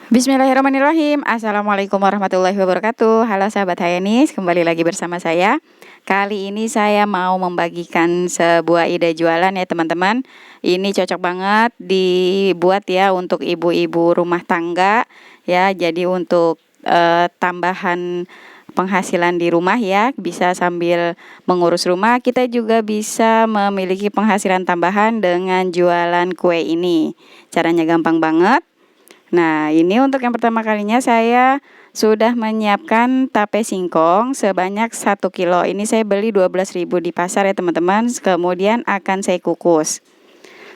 Bismillahirrahmanirrahim. Assalamualaikum warahmatullahi wabarakatuh. Halo sahabat Hayanis, kembali lagi bersama saya. Kali ini saya mau membagikan sebuah ide jualan ya teman-teman. Ini cocok banget dibuat ya untuk ibu-ibu rumah tangga ya. Jadi untuk tambahan penghasilan di rumah ya, bisa sambil mengurus rumah, kita juga bisa memiliki penghasilan tambahan dengan jualan kue ini. Caranya gampang banget. Nah, ini untuk yang pertama kalinya saya sudah menyiapkan tape singkong sebanyak 1 kilo. Ini saya beli 12.000 di pasar ya teman-teman. Kemudian akan saya kukus.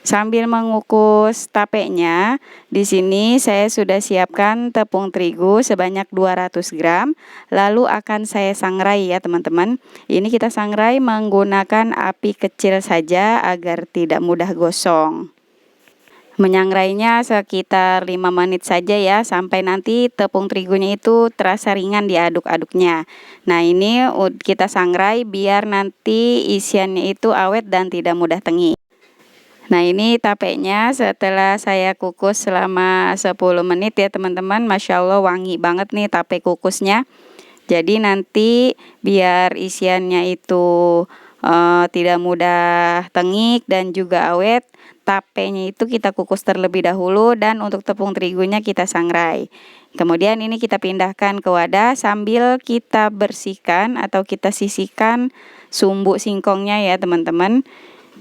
Sambil mengukus tapenya, di sini saya sudah siapkan tepung terigu sebanyak 200 gram. Lalu akan saya sangrai ya teman-teman. Ini kita sangrai menggunakan api kecil saja agar tidak mudah gosong. Menyangrainya sekitar 5 menit saja ya, sampai nanti tepung terigunya itu terasa ringan diaduk-aduknya. Nah, ini kita sangrai biar nanti isiannya itu awet dan tidak mudah tengik. Nah, ini tapenya setelah saya kukus selama 10 menit ya teman-teman. Masya Allah wangi banget nih tape kukusnya. Jadi nanti biar isiannya itu tidak mudah tengik dan juga awet, tapenya itu kita kukus terlebih dahulu dan untuk tepung terigunya kita sangrai. Kemudian ini kita pindahkan ke wadah sambil kita bersihkan atau kita sisihkan sumbu singkongnya ya teman-teman.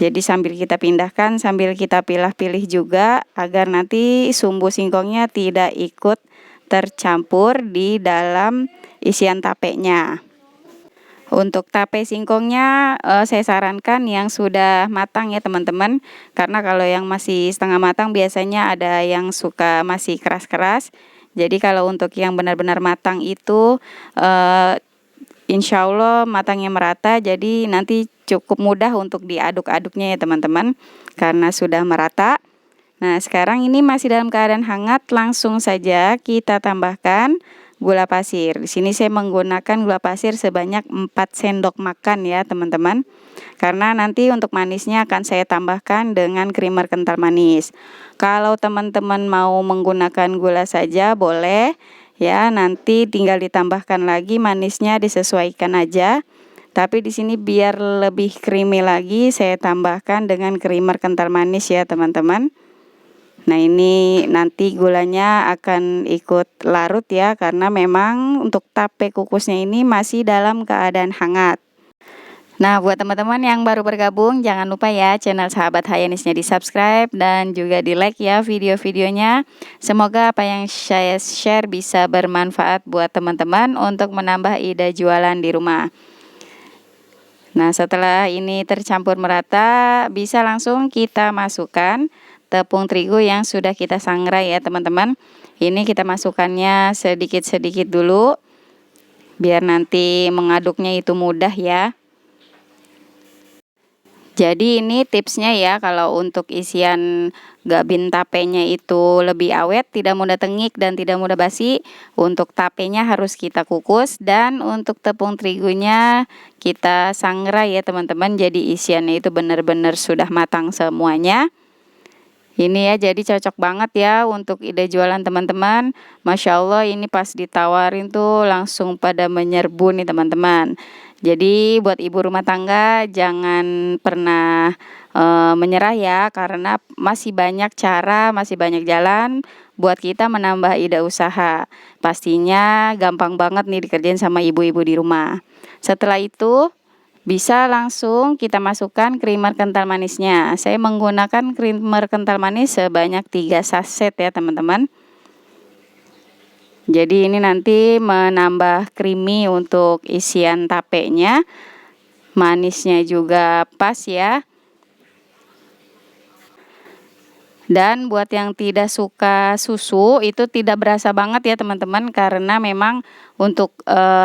Jadi sambil kita pindahkan, sambil kita pilih-pilih juga agar nanti sumbu singkongnya tidak ikut tercampur di dalam isian tapenya. Untuk tape singkongnya saya sarankan yang sudah matang ya teman-teman. Karena kalau yang masih setengah matang biasanya ada yang suka masih keras-keras. Jadi kalau untuk yang benar-benar matang itu insya Allah matangnya merata. Jadi nanti cukup mudah untuk diaduk-aduknya ya teman-teman. Karena sudah merata. Nah, sekarang ini masih dalam keadaan hangat, langsung saja kita tambahkan gula pasir. Di sini saya menggunakan gula pasir sebanyak 4 sendok makan ya, teman-teman. Karena nanti untuk manisnya akan saya tambahkan dengan creamer kental manis. Kalau teman-teman mau menggunakan gula saja boleh ya, nanti tinggal ditambahkan lagi manisnya disesuaikan aja. Tapi di sini biar lebih creamy lagi saya tambahkan dengan creamer kental manis ya, teman-teman. Nah, ini nanti gulanya akan ikut larut ya, karena memang untuk tape kukusnya ini masih dalam keadaan hangat. Nah, buat teman-teman yang baru bergabung, jangan lupa ya channel Sahabat Hayanisnya di subscribe dan juga di like ya video-videonya. Semoga apa yang saya share bisa bermanfaat buat teman-teman untuk menambah ide jualan di rumah. Nah, setelah ini tercampur merata, bisa langsung kita masukkan tepung terigu yang sudah kita sangrai ya teman-teman. Ini kita masukkannya sedikit-sedikit dulu biar nanti mengaduknya itu mudah ya. Jadi ini tipsnya ya, kalau untuk isian gabin tapenya itu lebih awet, tidak mudah tengik dan tidak mudah basi. Untuk tapenya harus kita kukus dan untuk tepung terigunya kita sangrai ya teman-teman. Jadi isiannya itu benar-benar sudah matang semuanya. Ini ya, jadi cocok banget ya untuk ide jualan teman-teman. Masya Allah, ini pas ditawarin tuh langsung pada menyerbu nih teman-teman. Jadi buat ibu rumah tangga jangan pernah menyerah ya, karena masih banyak cara, masih banyak jalan buat kita menambah ide usaha. Pastinya gampang banget nih dikerjain sama ibu-ibu di rumah. Setelah itu bisa langsung kita masukkan creamer kental manisnya. Saya menggunakan creamer kental manis sebanyak 3 saset ya teman-teman. Jadi ini nanti menambah creamy untuk isian tapenya. Manisnya juga pas ya. Dan buat yang tidak suka susu itu tidak berasa banget ya teman-teman, karena memang untuk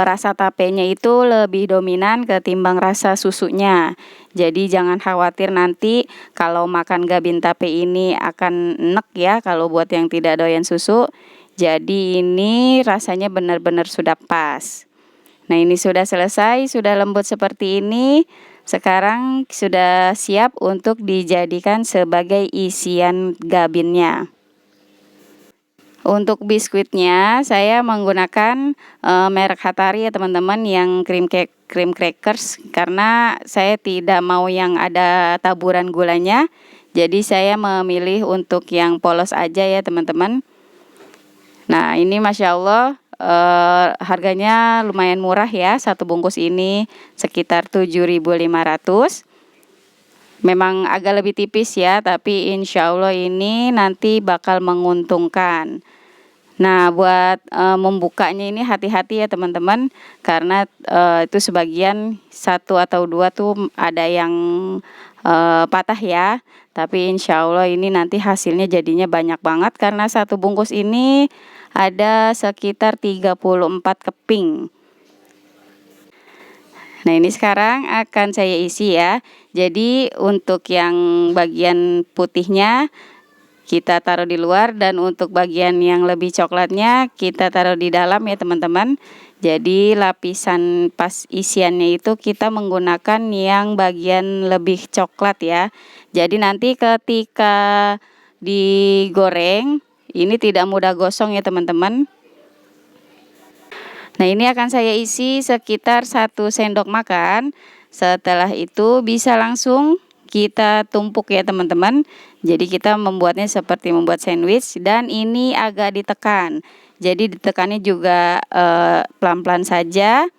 rasa tapenya itu lebih dominan ketimbang rasa susunya. Jadi jangan khawatir nanti kalau makan gabin tape ini akan enek ya kalau buat yang tidak doyan susu. Jadi ini rasanya benar-benar sudah pas. Nah, ini sudah selesai, sudah lembut seperti ini. Sekarang sudah siap untuk dijadikan sebagai isian gabinnya. Untuk biskuitnya saya menggunakan merek Hatari ya teman-teman, yang cream crackers, karena saya tidak mau yang ada taburan gulanya. Jadi saya memilih untuk yang polos aja ya teman-teman. Nah ini Masya Allah harganya lumayan murah ya, satu bungkus ini sekitar 7.500. Memang agak lebih tipis ya, tapi insya Allah ini nanti bakal menguntungkan. Nah buat membukanya ini hati-hati ya teman-teman, karena itu sebagian satu atau dua tuh ada yang patah ya. Tapi insya Allah ini nanti hasilnya jadinya banyak banget, karena satu bungkus ini ada sekitar 34 keping. Nah ini sekarang akan saya isi ya. Jadi untuk yang bagian putihnya kita taruh di luar, dan untuk bagian yang lebih coklatnya kita taruh di dalam ya teman-teman. Jadi lapisan pas isiannya itu kita menggunakan yang bagian lebih coklat ya. Jadi nanti ketika digoreng ini tidak mudah gosong ya teman-teman. Nah ini akan saya isi sekitar 1 sendok makan. Setelah itu bisa langsung kita tumpuk ya teman-teman. Jadi kita membuatnya seperti membuat sandwich, dan ini agak ditekan. Jadi ditekannya juga pelan-pelan saja.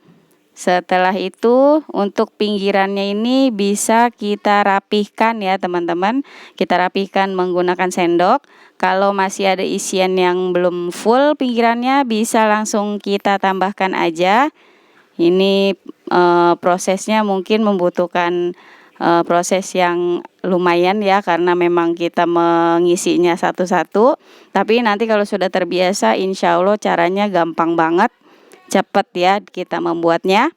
Setelah itu untuk pinggirannya ini bisa kita rapihkan ya teman-teman. Kita rapihkan menggunakan sendok. Kalau masih ada isian yang belum full pinggirannya, bisa langsung kita tambahkan aja. Ini prosesnya mungkin membutuhkan proses yang lumayan ya, karena memang kita mengisinya satu-satu. Tapi nanti kalau sudah terbiasa, insya Allah caranya gampang banget, cepat ya kita membuatnya.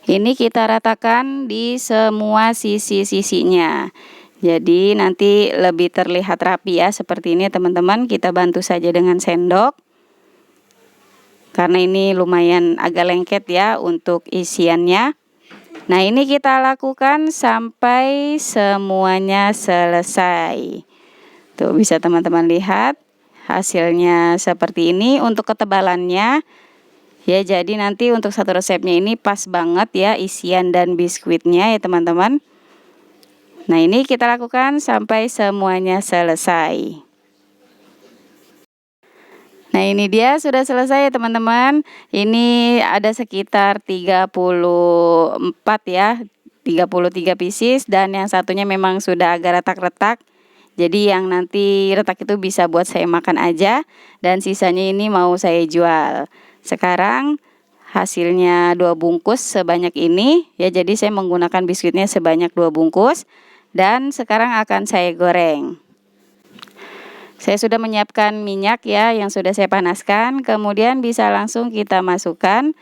Ini kita ratakan di semua sisi-sisinya. Jadi nanti lebih terlihat rapi ya, seperti ini teman-teman. Kita bantu saja dengan sendok, karena ini lumayan agak lengket ya untuk isiannya. Nah ini kita lakukan sampai semuanya selesai. Tuh bisa teman-teman lihat hasilnya seperti ini. Untuk ketebalannya ya, jadi nanti untuk satu resepnya ini pas banget ya isian dan biskuitnya ya teman-teman. Nah ini kita lakukan sampai semuanya selesai. Nah ini dia sudah selesai ya teman-teman. Ini ada sekitar 34 ya, 33 pieces, dan yang satunya memang sudah agak retak-retak. Jadi yang nanti retak itu bisa buat saya makan aja, dan sisanya ini mau saya jual. Sekarang hasilnya 2 bungkus sebanyak ini ya, jadi saya menggunakan biskuitnya sebanyak 2 bungkus, dan sekarang akan saya goreng. Saya sudah menyiapkan minyak ya yang sudah saya panaskan, kemudian bisa langsung kita masukkan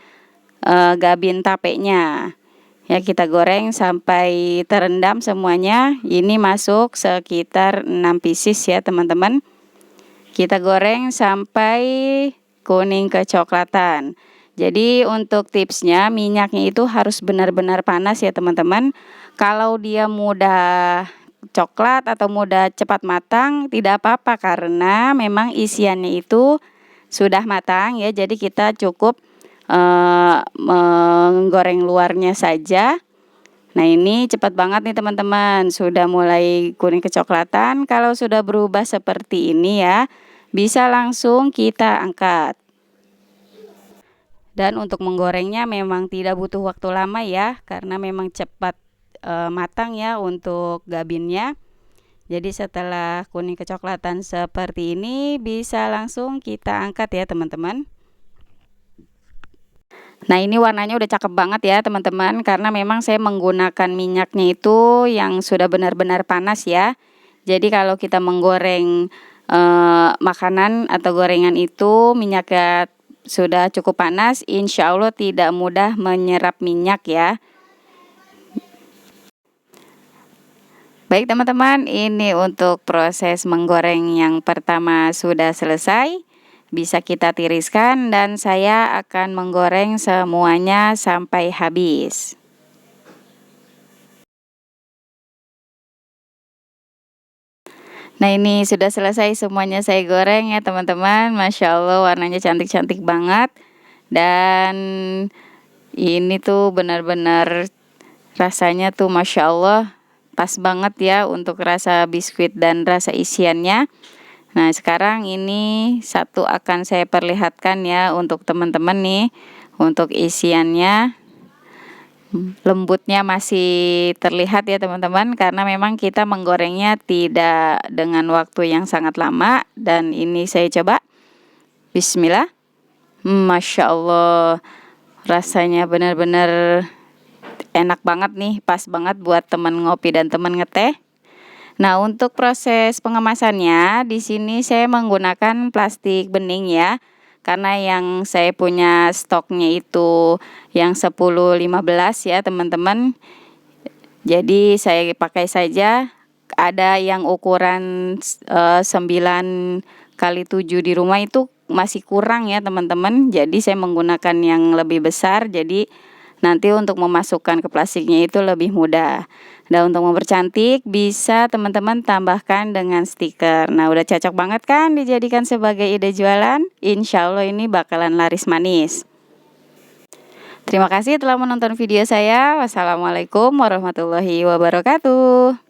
gabin tapenya. Ya kita goreng sampai terendam semuanya. Ini masuk sekitar 6 pieces ya teman-teman. Kita goreng sampai kuning kecoklatan. Jadi untuk tipsnya, minyaknya itu harus benar-benar panas ya teman-teman. Kalau dia mudah coklat atau mudah cepat matang tidak apa-apa, karena memang isiannya itu sudah matang ya. Jadi kita cukup menggoreng luarnya saja. Nah ini cepat banget nih teman-teman, sudah mulai kuning kecoklatan. Kalau sudah berubah seperti ini ya, bisa langsung kita angkat. Dan untuk menggorengnya memang tidak butuh waktu lama ya, karena memang cepat matang ya untuk gabinnya. Jadi setelah kuning kecoklatan seperti ini, bisa langsung kita angkat ya teman-teman. Nah ini warnanya udah cakep banget ya teman-teman, karena memang saya menggunakan minyaknya itu yang sudah benar-benar panas ya. Jadi kalau kita menggoreng makanan atau gorengan itu minyaknya sudah cukup panas, insya Allah tidak mudah menyerap minyak ya. Baik teman-teman, ini untuk proses menggoreng yang pertama sudah selesai. Bisa kita tiriskan, dan saya akan menggoreng semuanya sampai habis. Nah, ini sudah selesai semuanya saya goreng ya teman-teman. Masya Allah, warnanya cantik-cantik banget. Dan ini tuh benar-benar rasanya tuh Masya Allah pas banget ya untuk rasa biskuit dan rasa isiannya. Nah, sekarang ini satu akan saya perlihatkan ya untuk teman-teman nih. Untuk isiannya, lembutnya masih terlihat ya teman-teman, karena memang kita menggorengnya tidak dengan waktu yang sangat lama. Dan ini saya coba. Bismillah. Masya Allah, rasanya benar-benar enak banget nih, pas banget buat teman ngopi dan teman ngeteh. Nah, untuk proses pengemasannya di sini saya menggunakan plastik bening ya. Karena yang saya punya stoknya itu yang 10-15 ya, teman-teman. Jadi saya pakai saja, ada yang ukuran 9 kali 7 di rumah itu masih kurang ya, teman-teman. Jadi saya menggunakan yang lebih besar, jadi nanti untuk memasukkan ke plastiknya itu lebih mudah. Dan untuk mempercantik bisa teman-teman tambahkan dengan stiker. Nah, udah cocok banget kan dijadikan sebagai ide jualan? Insya Allah ini bakalan laris manis. Terima kasih telah menonton video saya. Wassalamualaikum warahmatullahi wabarakatuh.